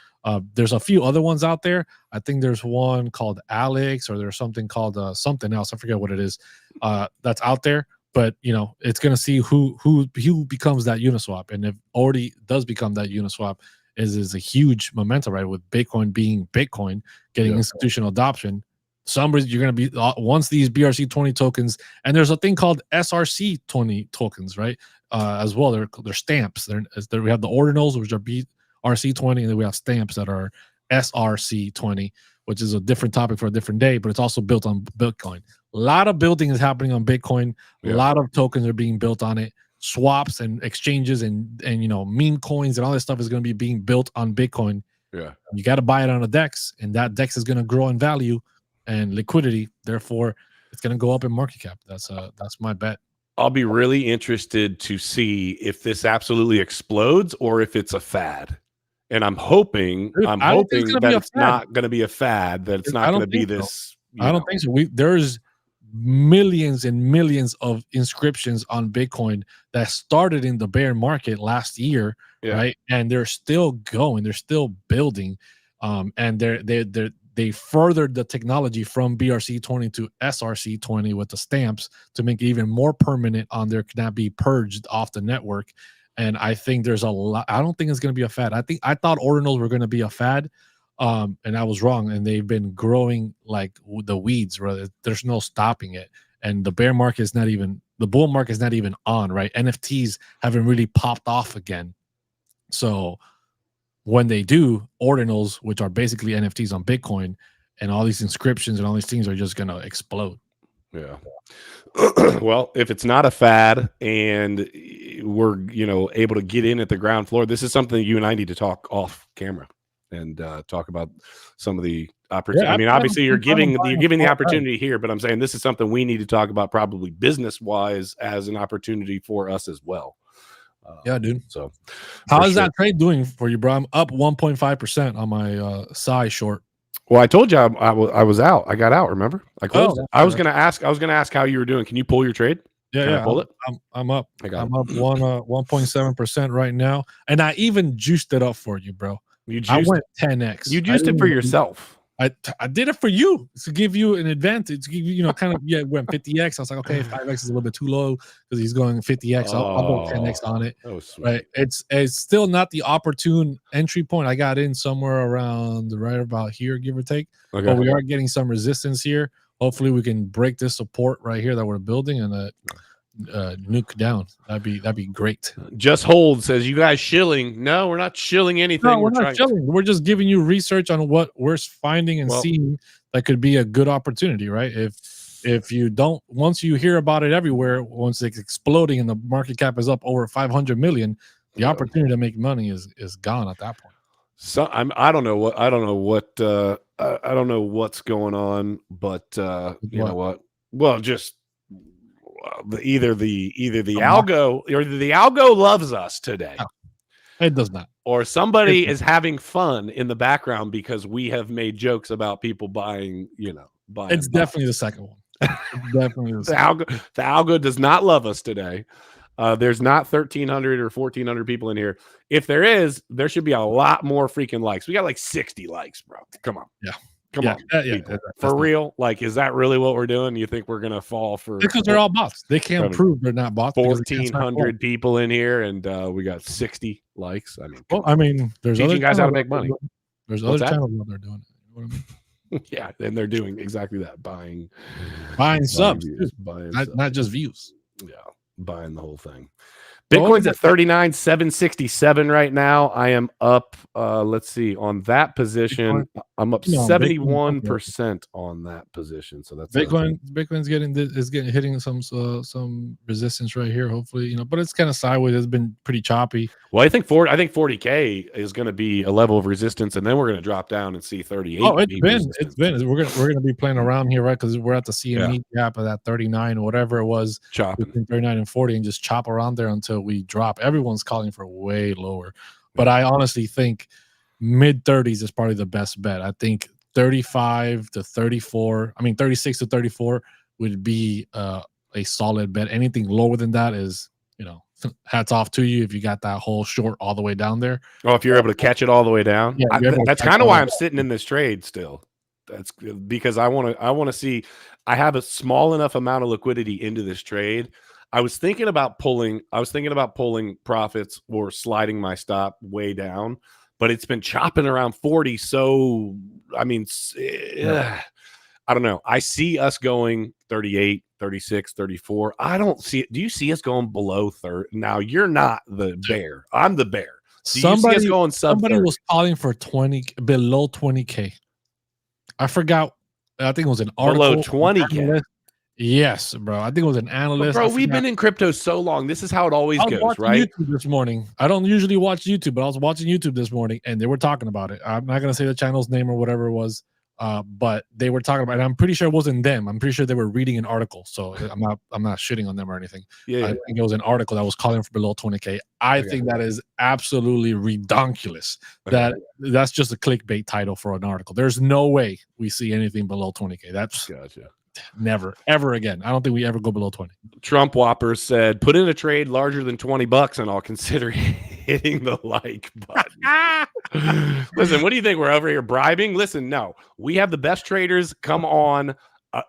There's a few other ones out there. I think there's one called Alex, or there's something called something else. I forget what it is. That's out there. But it's going to see who becomes that Uniswap, and if Ordi does become that Uniswap, is a huge momentum, right? With Bitcoin being Bitcoin, getting institutional adoption. Somebody you're going to be once these BRC20 tokens, and there's a thing called SRC20 tokens, right? As well, they're stamps. We have the ordinals, which are BRC20, and then we have stamps that are SRC20, which is a different topic for a different day, but it's also built on Bitcoin. A lot of building is happening on Bitcoin. A lot of tokens are being built on it. Swaps and exchanges and meme coins and all this stuff is going to be being built on Bitcoin. Yeah, you got to buy it on a DEX, and that DEX is going to grow in value and liquidity. Therefore, it's going to go up in market cap. That's my bet. I'll be really interested to see if this absolutely explodes or if it's a fad. And I'm hoping that it's not going to be a fad. That it's not going to be this. I don't think so. There's millions and millions of inscriptions on Bitcoin that started in the bear market last year, right? And they're still going, they're still building, and they furthered the technology from BRC20 to SRC20 with the stamps to make it even more permanent on there, cannot be purged off the network. And I think there's a lot. I don't think it's going to be a fad. I thought ordinals were going to be a fad. And I was wrong, and they've been growing like the weeds, right? There's no stopping it. And the bear market is not even, the bull market is not even on, right? NFTs haven't really popped off again. So when they do, ordinals, which are basically NFTs on Bitcoin, and all these inscriptions and all these things are just going to explode. Yeah. Well, if it's not a fad and we're, able to get in at the ground floor, this is something you and I need to talk off camera and talk about some of the opportunity. I mean, obviously you're giving the opportunity here, but I'm saying this is something we need to talk about probably business wise as an opportunity for us as well. Yeah, dude. So how is that trade doing for you, bro? I'm up 1.5% on my SI short. Well, I told you I was out. I got out. Remember, I closed. I was gonna ask how you were doing. Can you pull your trade? Yeah, I pull it? I'm up. I'm up 1.7% right now, and I even juiced it up for you, bro. I went 10x. You juiced it for yourself. I did it for you to give you an advantage, to give you, kind of, went 50x. I was like, okay, 5x is a little bit too low because he's going 50x. I'll go 10x on it. That was sweet. Right. It's still not the opportune entry point. I got in somewhere around right about here, give or take. Okay. But we are getting some resistance here. Hopefully we can break this support right here that we're building and nuke down. That'd be great. Just Hold says, you guys shilling. No, we're not shilling anything. No, we're not shilling. We're just giving you research on what we're finding and seeing that could be a good opportunity, right? If you don't, once you hear about it everywhere, once it's exploding and the market cap is up over 500 million, the opportunity to make money is gone at that point. So I don't know what's going on, but you know what? Well, just either the algo loves us today. No, it does not. Or somebody is having fun in the background because we have made jokes about people buying, buying. It's definitely the second one. Definitely the algo does not love us today. There's not 1,300 or 1,400 people in here. If there is, there should be a lot more freaking likes. We got like 60 likes, bro. Come on. Yeah. Come on. For real? Like, is that really what we're doing? You think we're going to fall for... Because they're all bots. They can't prove they're not bots. 1,400 people in here, and we got 60 likes. I mean, there's other guys how to make money. There's other channels out there doing it. You know what I mean? Yeah, and they're doing exactly that. Buying subs. Views, not just views. Yeah, buying the whole thing. Bitcoin's at 39,767 right now. I am up. Let's see, on that position, I'm up 71% on that position. So that's Bitcoin's hitting some resistance right here. Hopefully, but it's kind of sideways. It's been pretty choppy. Well, I think 40K is going to be a level of resistance, and then we're going to drop down and see 38. Oh, it's been. We're gonna be playing around here, right? Because we're at the CME gap of that 39 or whatever it was, chopping between 39 and 40, and just chop around there until we drop. Everyone's calling for way lower, but I honestly think mid 30s is probably the best bet. I think 35 to 34, 36 to 34 would be a solid bet. Anything lower than that is, hats off to you if you got that whole short all the way down there. Oh, if you're able to catch it all the way down. Yeah, that's kind of why I'm sitting in this trade still. That's because I want to see. I have a small enough amount of liquidity into this trade. I was thinking about pulling profits or sliding my stop way down, but it's been chopping around 40. So, I don't know. I see us going 38, 36, 34. I don't see it. Do you see us going below 30? Now, you're not the bear. I'm the bear. Do you see us going sub 30? Somebody was calling for below 20K. I forgot. I think it was an article. Below 20K. Yes, bro. I think it was an analyst. But bro, we've been in crypto so long. This is how it always goes, right? YouTube this morning. I don't usually watch YouTube, but I was watching YouTube this morning, and they were talking about it. I'm not gonna say the channel's name or whatever it was, but they were talking about it. And I'm pretty sure it wasn't them. I'm pretty sure they were reading an article. So I'm not shitting on them or anything. I think it was an article that was calling for below 20K. I think that is absolutely redonkulous. That's just a clickbait title for an article. There's no way we see anything below 20K. That's gotcha. Never, ever again. I don't think we ever go below 20. Trump Whopper said, put in a trade larger than $20 and I'll consider hitting the like button. Listen, what do you think? We're over here bribing? Listen, no. We have the best traders come on.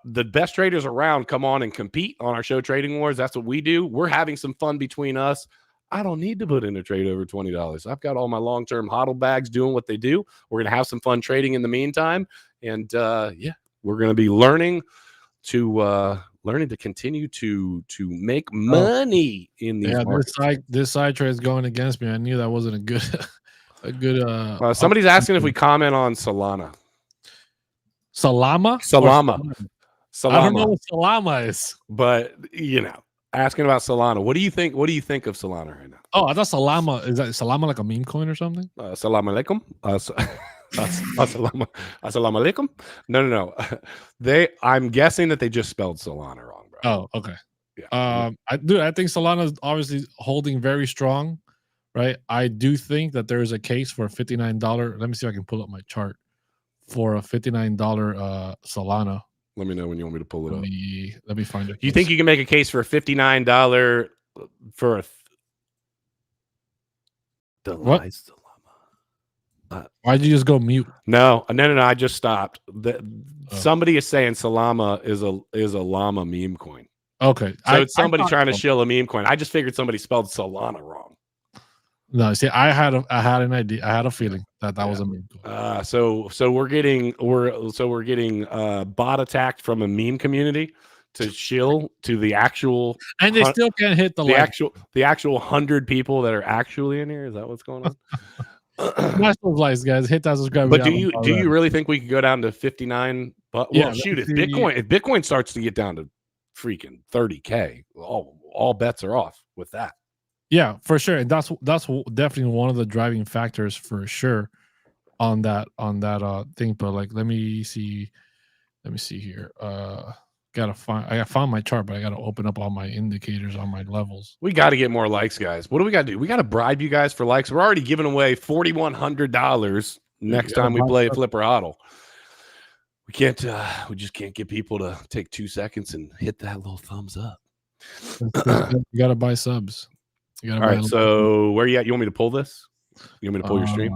The best traders around come on and compete on our show Trading Wars. That's what we do. We're having some fun between us. I don't need to put in a trade over $20. I've got all my long-term hodl bags doing what they do. We're going to have some fun trading in the meantime. And we're going to be learning to continue to make money in these markets. This side trade is going against me. I knew that wasn't a good somebody's asking if we comment on Solana. Salama? I don't know what Solana is. But asking about Solana. What do you think of Solana right now? Oh, I thought Salama is that Salama like a meme coin or something? Assalamu alaikum. Assalamu alaikum. No. I'm guessing that they just spelled Solana wrong, bro. Oh, okay. Yeah. I think Solana is obviously holding very strong, right? I do think that there is a case for a $59. Let me see if I can pull up my chart for a $59 Solana. Let me know when you want me to pull it up. Let me find it. You think you can make a case for a $59 for a what? Why'd you just go mute? No. I just stopped. Oh. Somebody is saying Solana is a llama meme coin. Okay, So it's somebody trying to so. shill a meme coin. I just figured somebody spelled Solana wrong. No, see, I had an idea. I had a feeling that was a meme coin. So we're getting bot attacked from a meme community to shill to the actual, and they still can't hit the actual 100 people that are actually in here. Is that what's going on? Smash those likes, guys. Hit that subscribe. But do you really think we could go down to 59? But well, shoot, if Bitcoin starts to get down to freaking 30K, all bets are off with that. Yeah, for sure, and that's definitely one of the driving factors for sure on that thing. But like, let me see here. I found my chart, but I gotta open up all my indicators on my levels. We got to get more likes, guys. What do we got to do? We got to bribe you guys for likes. We're already giving away $4,100 next time we play Flipper Hodl. We can't. We just can't get people to take 2 seconds and hit that little thumbs up. You gotta buy subs. All right. So where are you at? You want me to pull this? You want me to pull your stream?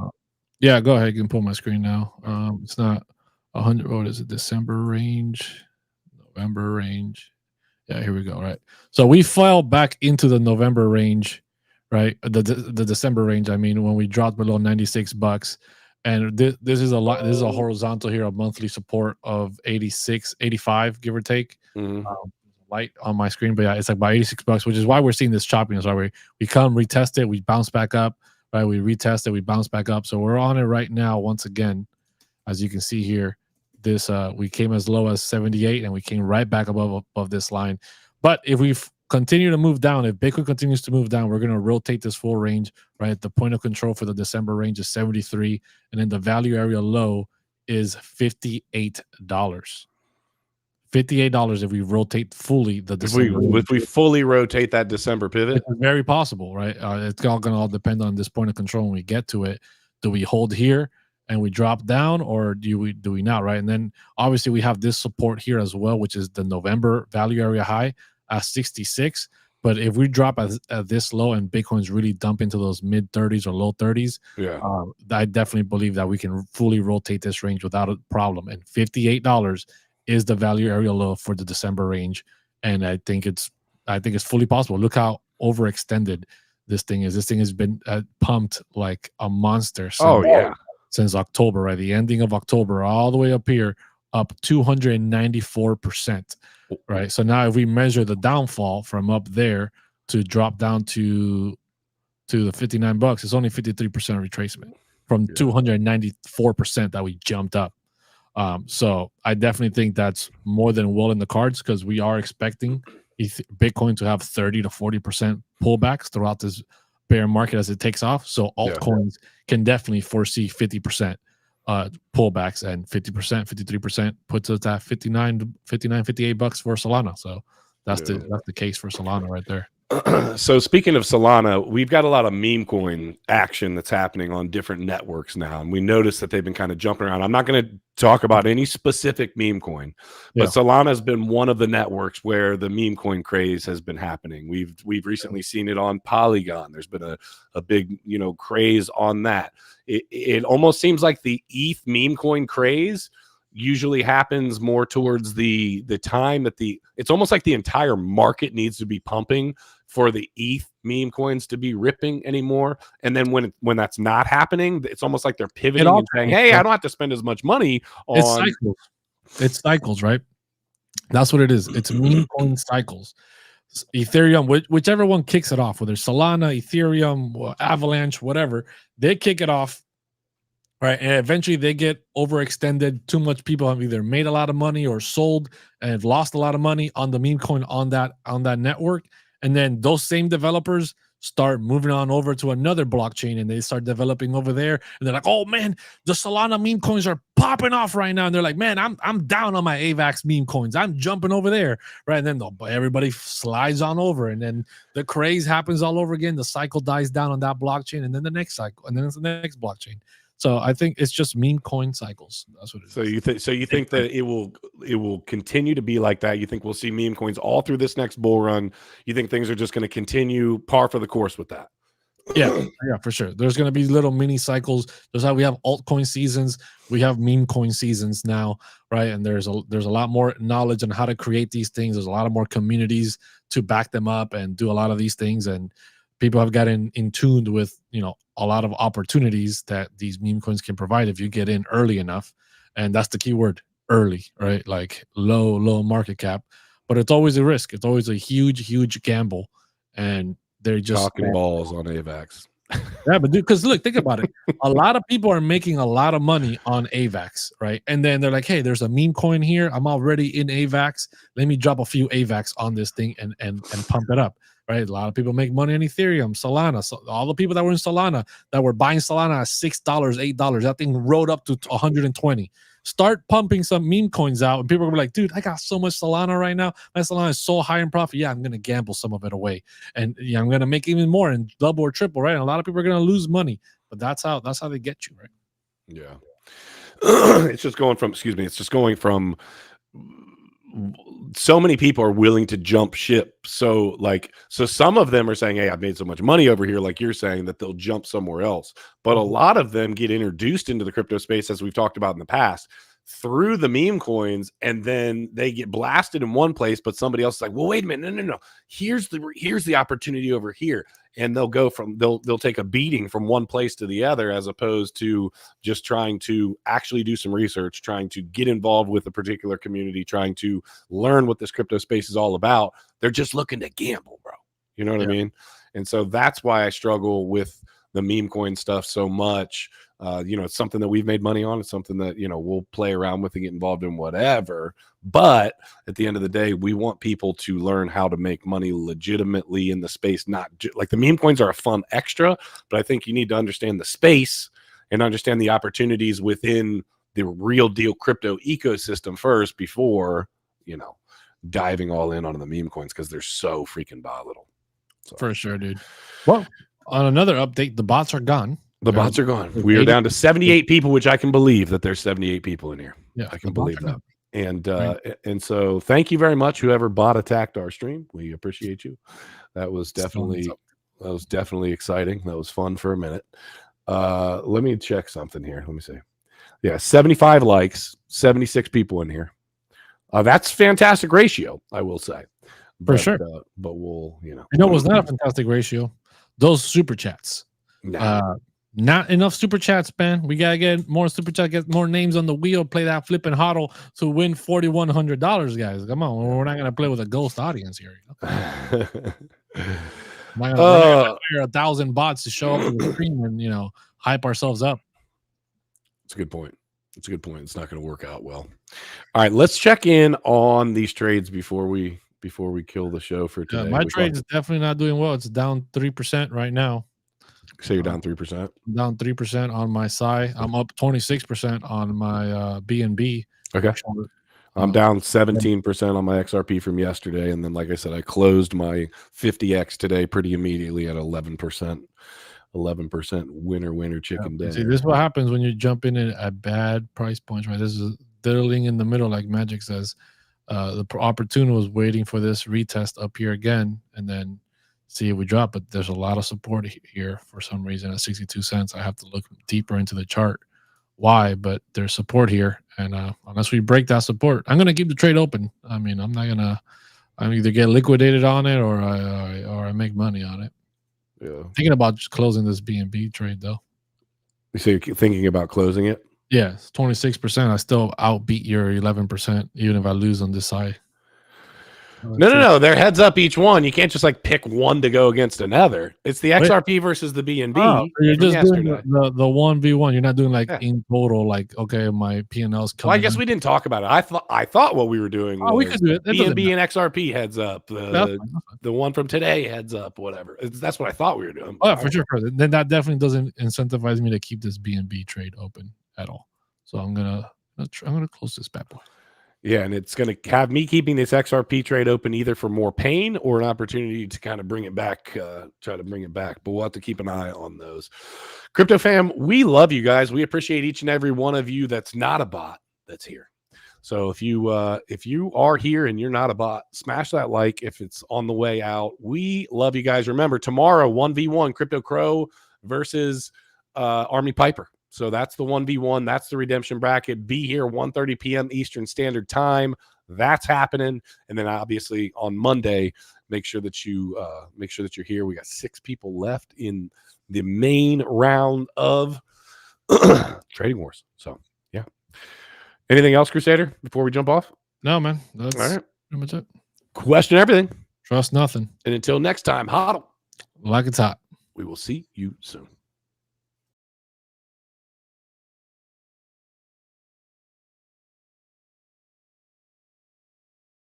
Yeah, go ahead. You can pull my screen now. It's not 100. What is it? December range, November range. Yeah, here we go. Right. So we fell back into the November range, right? The December range. I mean, when we dropped below $96, and this is a lot. This is a horizontal here, a monthly support of 86, 85, give or take. Mm-hmm. Light on my screen, but yeah, it's like about $86, which is why we're seeing this choppiness. Right, we come retest it, we bounce back up. Right, we retest it, we bounce back up. So we're on it right now. Once again, as you can see here, this we came as low as 78, and we came right back above this line. But if we continue to move down, if Bitcoin continues to move down, we're going to rotate this full range. Right, the point of control for the December range is 73, and then the value area low is $58. $58 if we rotate fully the December. If we fully rotate that December pivot, it's very possible, right? It's all going to all depend on this point of control when we get to it. Do we hold here and we drop down, or do we not, right? And then obviously we have this support here as well, which is the November value area high at 66. But if we drop at this low and Bitcoin's really dump into those mid 30s or low 30s, I definitely believe that we can fully rotate this range without a problem. And $58 is the value area low for the December range, and I think it's fully possible. Look how overextended this thing is. This thing has been pumped like a monster. Since October, right? The ending of October, all the way up here, up 294%. Right. So now if we measure the downfall from up there to drop down to the $59, it's only 53% retracement from 294% that we jumped up. So I definitely think that's more than well in the cards, because we are expecting Bitcoin to have 30 to 40% pullbacks throughout this bear market as it takes off. So altcoins can definitely foresee 50% pullbacks, and 50%, 53% puts us at $59, $58 for Solana. So that's the case for Solana right there. So speaking of Solana, we've got a lot of meme coin action that's happening on different networks now, and we noticed that they've been kind of jumping around. I'm not going to talk about any specific meme coin, but Solana has been one of the networks where the meme coin craze has been happening. We've recently seen it on Polygon. There's been a big craze on that. It almost seems like the ETH meme coin craze usually happens more towards the time that it's almost like the entire market needs to be pumping for the ETH meme coins to be ripping anymore. And then when that's not happening, it's almost like they're pivoting and saying, hey, I don't have to spend as much money on it's cycles, right? That's what it is. It's meme coin cycles. Ethereum, whichever one kicks it off, whether it's Solana, Ethereum, Avalanche, whatever, they kick it off. Right, and eventually they get overextended. Too much people have either made a lot of money or sold and have lost a lot of money on the meme coin on that network. And then those same developers start moving on over to another blockchain, and they start developing over there. And they're like, "Oh man, the Solana meme coins are popping off right now." And they're like, "Man, I'm down on my AVAX meme coins. I'm jumping over there." Right, and then everybody slides on over, and then the craze happens all over again. The cycle dies down on that blockchain, and then the next cycle, and then it's the next blockchain. So I think it's just meme coin cycles. That's what it is. So you think that it will continue to be like that? You think we'll see meme coins all through this next bull run? You think things are just going to continue par for the course with that? Yeah, for sure. There's going to be little mini cycles. There's how we have altcoin seasons, we have meme coin seasons now, right? And there's a lot more knowledge on how to create these things. There's a lot of more communities to back them up and do a lot of these things. And people have gotten in tuned with, a lot of opportunities that these meme coins can provide if you get in early enough. And that's the key word, early, right? Like low market cap, but it's always a risk. It's always a huge gamble. And they're just Talking balls on AVAX. yeah, but dude, because look, think about it. A lot of people are making a lot of money on AVAX, right? And then they're like, "Hey, there's a meme coin here. I'm already in AVAX. Let me drop a few AVAX on this thing and pump it up." Right? A lot of people make money on Ethereum, Solana. So all the people that were in Solana that were buying Solana at $6, $8, that thing rode up to 120. Start pumping some meme coins out, and people are gonna be like, "Dude, I got so much Solana right now. My Solana is so high in profit. Yeah, I'm gonna gamble some of it away, and yeah, I'm gonna make even more and double or triple, right?" And a lot of people are gonna lose money, but that's how they get you, right? Yeah. It's just going from, so many people are willing to jump ship. So some of them are saying, "Hey, I've made so much money over here," like you're saying, that they'll jump somewhere else. But a lot of them get introduced into the crypto space, as we've talked about in the past, through the meme coins, and then they get blasted in one place, but somebody else is like, "Well, wait a minute, no. Here's the opportunity over here." And they'll take a beating from one place to the other, as opposed to just trying to actually do some research, trying to get involved with a particular community, trying to learn what this crypto space is all about. They're just looking to gamble, bro. You know what I mean? And so that's why I struggle with the meme coin stuff so much. It's something that we've made money on. It's something that, we'll play around with and get involved in, whatever. But at the end of the day, we want people to learn how to make money legitimately in the space. Not like the meme coins are a fun extra, but I think you need to understand the space and understand the opportunities within the real deal crypto ecosystem first, before, diving all in on the meme coins, because they're so freaking volatile. So. For sure, dude. Well, on another update, the bots are gone. The bots are gone. We are down to 78 people, which I can believe that there's 78 people in here. Yeah, I can believe that. And so thank you very much, whoever bot attacked our stream. We appreciate you. That was definitely exciting. That was fun for a minute. Let me check something here. Let me see. Yeah, 75 likes, 76 people in here. That's fantastic ratio, I will say. For sure. But we'll, it was not a fantastic ratio. Those super chats. Not enough super chats, man. We gotta get more super chats, get more names on the wheel, play that flipping hodl to win $4,100, guys. Come on, we're not gonna play with a ghost audience here. I'm not gonna hire 1,000 bots to show up to the stream and hype ourselves up. It's a good point. It's not gonna work out well. All right, let's check in on these trades before we kill the show for today. My trade is definitely not doing well. It's down 3% right now. So you're down 3%? Down 3% on my SI. I'm up 26% on my BNB. Okay. I'm down 17% on my XRP from yesterday. And then, like I said, I closed my 50X today pretty immediately at 11%. 11% winner chicken dinner. See, this is what happens when you jump in at bad price points, right? This is diddling in the middle, like Magic says. The opportunity was waiting for this retest up here again, and then see if we drop. But there's a lot of support here for some reason at 62 cents. I have to look deeper into the chart why, but there's support here, and unless we break that support, I'm gonna keep the trade open. I mean, I'm either get liquidated on it or I make money on it. Yeah, thinking about just closing this BNB trade though. So you're thinking about closing it? Yeah, it's 26%. I still outbeat your 11%, even if I lose on this side. No. They're heads up each one. You can't just pick one to go against another. It's the XRP versus the BNB. Oh, you're just doing the 1v1. You're not doing in total. Okay, my P&L's coming. Well, I guess we didn't talk about it. I thought what we were doing was we could do it. BNB and XRP heads up. The one from today heads up. Whatever. That's what I thought we were doing. Oh, for sure. Then that definitely doesn't incentivize me to keep this BNB trade open at all. So I'm gonna close this bad boy. Yeah, and it's going to have me keeping this XRP trade open either for more pain or an opportunity to kind of bring it back, try to bring it back. But we'll have to keep an eye on those. Crypto fam, we love you guys. We appreciate each and every one of you that's not a bot that's here. So if you are here and you're not a bot, smash that like if it's on the way out. We love you guys. Remember, tomorrow 1v1 Crypto Crow versus Army Piper. So that's the 1v1. That's the redemption bracket. Be here 1:30 p.m. Eastern Standard Time. That's happening. And then obviously on Monday, make sure that you're here. We got 6 people left in the main round of Trading Wars. So yeah. Anything else, Crusader, before we jump off? No, man. That's all right. Pretty much it. Question everything. Trust nothing. And until next time, hodl like it's hot. We will see you soon.